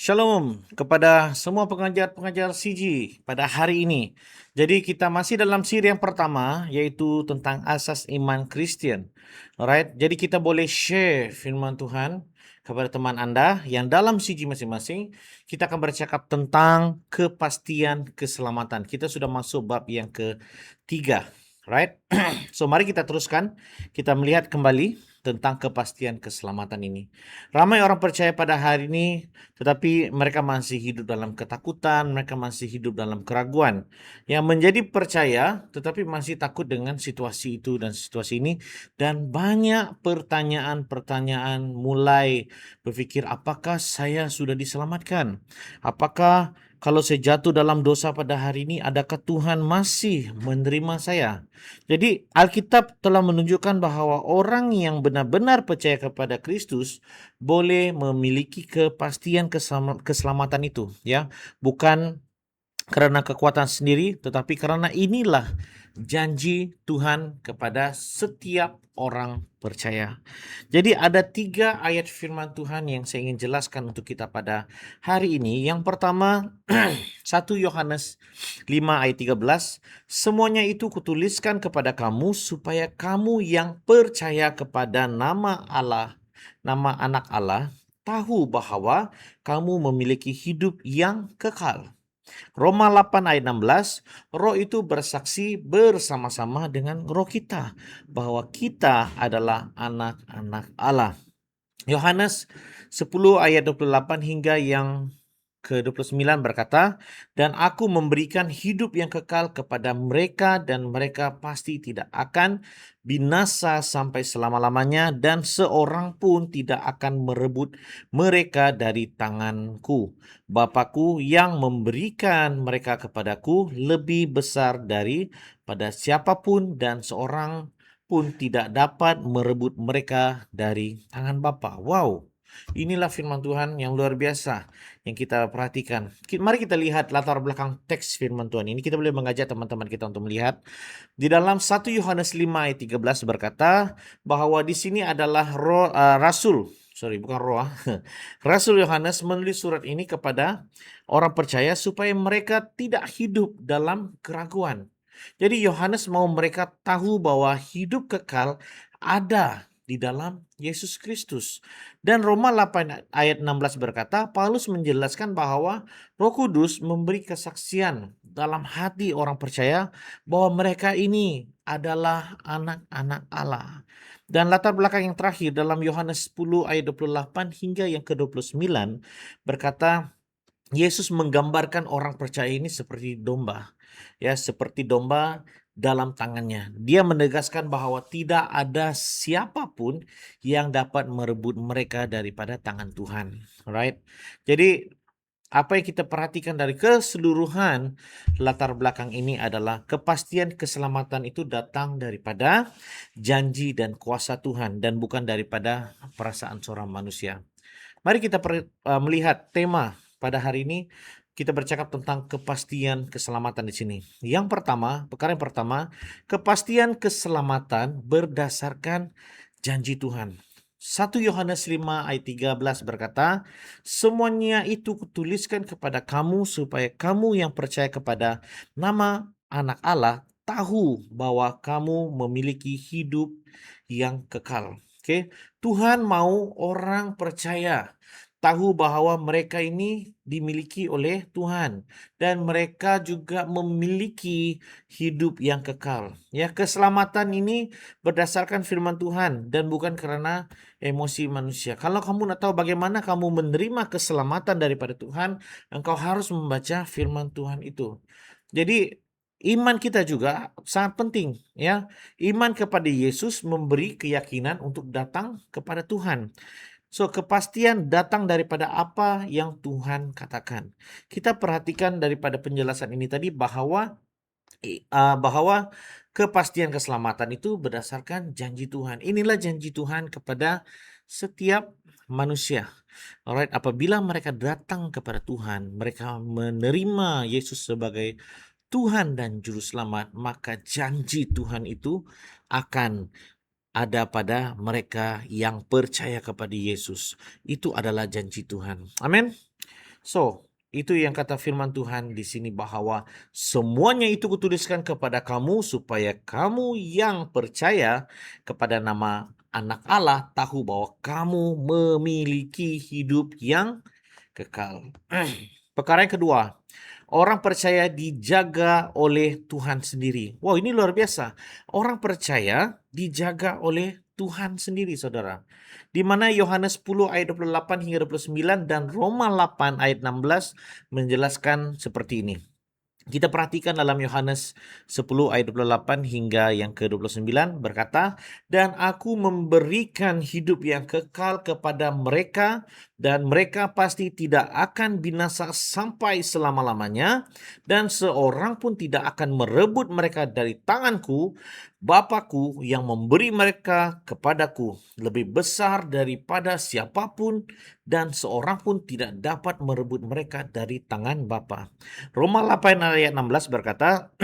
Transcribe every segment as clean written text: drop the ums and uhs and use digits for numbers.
Shalom kepada semua pengajar-pengajar CG pada hari ini. Jadi kita masih dalam siri yang pertama yaitu tentang asas iman Kristen. Alright, jadi kita boleh share firman Tuhan kepada teman Anda yang dalam CG masing-masing. Kita akan bercakap tentang kepastian keselamatan. Kita sudah masuk bab yang ketiga. Right? So mari kita teruskan. Kita melihat kembali tentang kepastian keselamatan ini. Ramai orang percaya pada hari ini tetapi mereka masih hidup dalam ketakutan, mereka masih hidup dalam keraguan. Yang menjadi percaya, tetapi masih takut dengan situasi itu dan situasi ini. Dan banyak pertanyaan-pertanyaan mulai berpikir, apakah saya sudah diselamatkan? Apakah kalau saya jatuh dalam dosa pada hari ini, adakah Tuhan masih menerima saya? Jadi Alkitab telah menunjukkan bahwa orang yang benar-benar percaya kepada Kristus boleh memiliki kepastian keselamatan itu, ya, bukan karena kekuatan sendiri, tetapi karena inilah janji Tuhan kepada setiap orang percaya. Jadi ada 3 ayat firman Tuhan yang saya ingin jelaskan untuk kita pada hari ini. Yang pertama 1 Yohanes 5 ayat 13, semuanya itu kutuliskan kepada kamu supaya kamu yang percaya kepada nama Allah, nama anak Allah, tahu bahwa kamu memiliki hidup yang kekal. Roma 8 ayat 16, roh itu bersaksi bersama-sama dengan roh kita bahwa kita adalah anak-anak Allah. Yohanes 10 ayat 28 hingga yang ke-29 berkata, dan aku memberikan hidup yang kekal kepada mereka dan mereka pasti tidak akan binasa sampai selama-lamanya dan seorang pun tidak akan merebut mereka dari tanganku. Bapakku yang memberikan mereka kepadaku lebih besar daripada siapapun dan seorang pun tidak dapat merebut mereka dari tangan Bapa. Wow, inilah firman Tuhan yang luar biasa yang kita perhatikan. Mari kita lihat latar belakang teks firman Tuhan ini. Kita boleh mengajak teman-teman kita untuk melihat. Di dalam 1 Yohanes 5 ayat 13 berkata bahwa di sini adalah Rasul Yohanes menulis surat ini kepada orang percaya supaya mereka tidak hidup dalam keraguan. Jadi Yohanes mau mereka tahu bahwa hidup kekal ada di dalam Yesus Kristus. Dan Roma 8 ayat 16 berkata, Paulus menjelaskan bahwa Roh Kudus memberi kesaksian dalam hati orang percaya bahwa mereka ini adalah anak-anak Allah. Dan latar belakang yang terakhir dalam Yohanes 10 ayat 28 hingga yang ke-29 berkata, Yesus menggambarkan orang percaya ini seperti domba. Ya, seperti domba dalam tangannya. Dia menegaskan bahwa tidak ada siapapun yang dapat merebut mereka daripada tangan Tuhan. Right? Jadi apa yang kita perhatikan dari keseluruhan latar belakang ini adalah kepastian keselamatan itu datang daripada janji dan kuasa Tuhan dan bukan daripada perasaan seorang manusia. Mari kita melihat tema pada hari ini. Kita bercakap tentang kepastian keselamatan di sini. Yang pertama, perkara yang pertama, kepastian keselamatan berdasarkan janji Tuhan. 1 Yohanes 5 ayat 13 berkata, semuanya itu kutuliskan kepada kamu supaya kamu yang percaya kepada nama anak Allah tahu bahwa kamu memiliki hidup yang kekal. Oke, Tuhan mau orang percaya tahu bahwa mereka ini dimiliki oleh Tuhan dan mereka juga memiliki hidup yang kekal. Ya, keselamatan ini berdasarkan firman Tuhan dan bukan karena emosi manusia. Kalau kamu nak tahu bagaimana kamu menerima keselamatan daripada Tuhan, engkau harus membaca firman Tuhan itu. Jadi iman kita juga sangat penting, ya. Iman kepada Yesus memberi keyakinan untuk datang kepada Tuhan. So, kepastian datang daripada apa yang Tuhan katakan. Kita perhatikan daripada penjelasan ini tadi bahwa kepastian keselamatan itu berdasarkan janji Tuhan. Inilah janji Tuhan kepada setiap manusia. Alright, apabila mereka datang kepada Tuhan, mereka menerima Yesus sebagai Tuhan dan Juru Selamat, maka janji Tuhan itu akan ada pada mereka yang percaya kepada Yesus. Itu adalah janji Tuhan. Amin. So, itu yang kata firman Tuhan di sini bahwa semuanya itu kutuliskan kepada kamu supaya kamu yang percaya kepada nama Anak Allah tahu bahwa kamu memiliki hidup yang kekal. Perkara yang kedua, orang percaya dijaga oleh Tuhan sendiri. Wow, ini luar biasa. Orang percaya dijaga oleh Tuhan sendiri, saudara. Di mana Yohanes 10 ayat 28 hingga 29 dan Roma 8 ayat 16 menjelaskan seperti ini. Kita perhatikan dalam Yohanes 10 ayat 28 hingga yang ke-29 berkata, "Dan aku memberikan hidup yang kekal kepada mereka, dan mereka pasti tidak akan binasa sampai selama-lamanya, dan seorang pun tidak akan merebut mereka dari tanganku. Bapakku yang memberi mereka kepadaku lebih besar daripada siapapun, dan seorang pun tidak dapat merebut mereka dari tangan Bapa." Roma 8 ayat 16 berkata,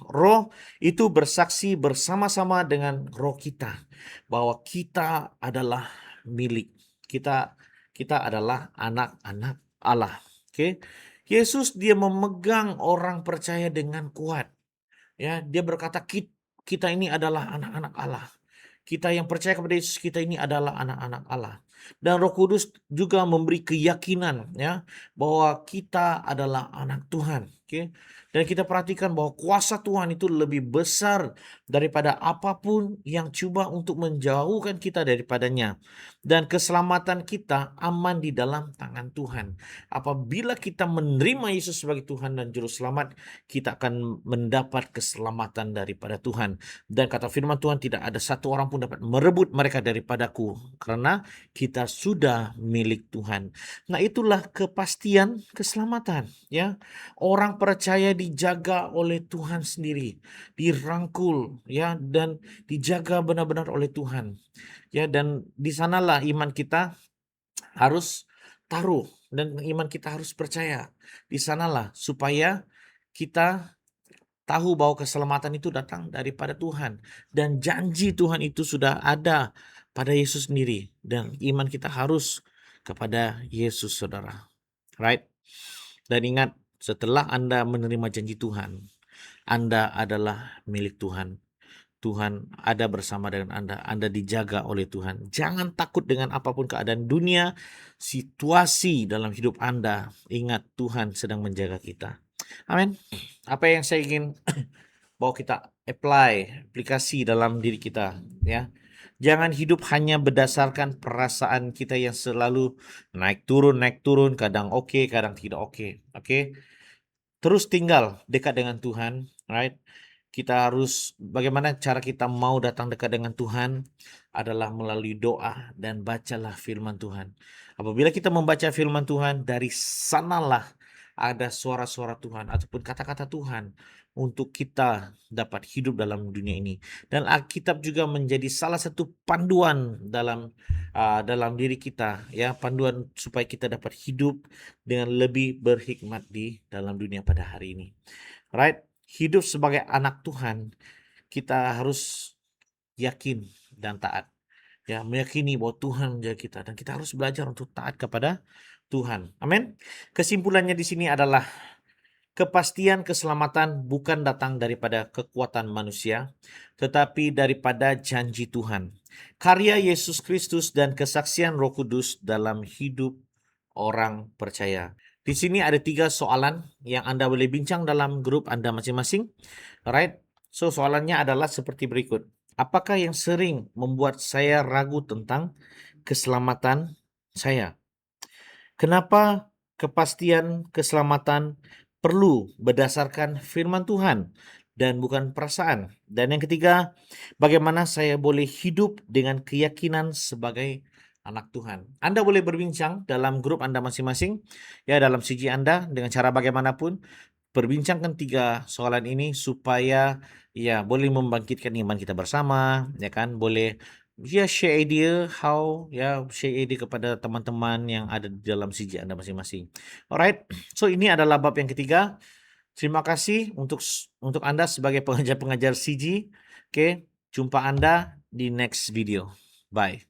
Roh itu bersaksi bersama-sama dengan roh kita bahwa kita adalah milik. Kita adalah anak-anak Allah. Oke. Yesus dia memegang orang percaya dengan kuat. Ya, dia berkata kita ini adalah anak-anak Allah. Kita yang percaya kepada Yesus, kita ini adalah anak-anak Allah. Dan Roh Kudus juga memberi keyakinan ya bahwa kita adalah anak Tuhan. Oke. Dan kita perhatikan bahwa kuasa Tuhan itu lebih besar daripada apapun yang coba untuk menjauhkan kita daripadanya. Dan keselamatan kita aman di dalam tangan Tuhan. Apabila kita menerima Yesus sebagai Tuhan dan Juru Selamat, kita akan mendapat keselamatan daripada Tuhan. Dan kata firman Tuhan, tidak ada satu orang pun dapat merebut mereka daripadaku, karena kita sudah milik Tuhan. Nah, itulah kepastian keselamatan ya. Orang percaya dijaga oleh Tuhan sendiri, dirangkul ya, dan dijaga benar-benar oleh Tuhan. Ya, dan di sanalah iman kita harus taruh, dan iman kita harus percaya. Di sanalah supaya kita tahu bahwa keselamatan itu datang daripada Tuhan, dan janji Tuhan itu sudah ada pada Yesus sendiri, dan iman kita harus kepada Yesus, saudara. Right? Dan ingat, setelah Anda menerima janji Tuhan, Anda adalah milik Tuhan. Tuhan ada bersama dengan Anda. Anda dijaga oleh Tuhan. Jangan takut dengan apapun keadaan dunia, situasi dalam hidup Anda. Ingat, Tuhan sedang menjaga kita. Amin. Apa yang saya ingin bahwa kita aplikasi dalam diri kita ya. Jangan hidup hanya berdasarkan perasaan kita yang selalu naik turun, kadang oke, kadang tidak oke. Oke. Terus tinggal dekat dengan Tuhan, right? Kita harus bagaimana cara kita mau datang dekat dengan Tuhan adalah melalui doa dan bacalah firman Tuhan. Apabila kita membaca firman Tuhan, dari sanalah ada suara-suara Tuhan ataupun kata-kata Tuhan untuk kita dapat hidup dalam dunia ini. Dan Alkitab juga menjadi salah satu panduan dalam diri kita ya, panduan supaya kita dapat hidup dengan lebih berhikmat di dalam dunia pada hari ini. Right? Hidup sebagai anak Tuhan, kita harus yakin dan taat. Ya, meyakini bahwa Tuhan menjaga kita, dan kita harus belajar untuk taat kepada Tuhan. Amin. Kesimpulannya di sini adalah kepastian keselamatan bukan datang daripada kekuatan manusia, tetapi daripada janji Tuhan. Karya Yesus Kristus dan kesaksian Roh Kudus dalam hidup orang percaya. Di sini ada 3 soalan yang Anda boleh bincang dalam grup Anda masing-masing. Alright. So, soalannya adalah seperti berikut. Apakah yang sering membuat saya ragu tentang keselamatan saya? Kenapa kepastian keselamatan perlu berdasarkan firman Tuhan dan bukan perasaan? Dan yang ketiga, bagaimana saya boleh hidup dengan keyakinan sebagai anak Tuhan? Anda boleh berbincang dalam grup Anda masing-masing, ya, dalam CG Anda dengan cara bagaimanapun. Perbincangkan 3 soalan ini supaya ya boleh membangkitkan iman kita bersama, ya kan? Boleh ya share idea kepada teman-teman yang ada di dalam CG Anda masing-masing. Alright. So, ini adalah bab yang ketiga. Terima kasih untuk Anda sebagai pengajar-pengajar CG. Oke, jumpa Anda di next video. Bye.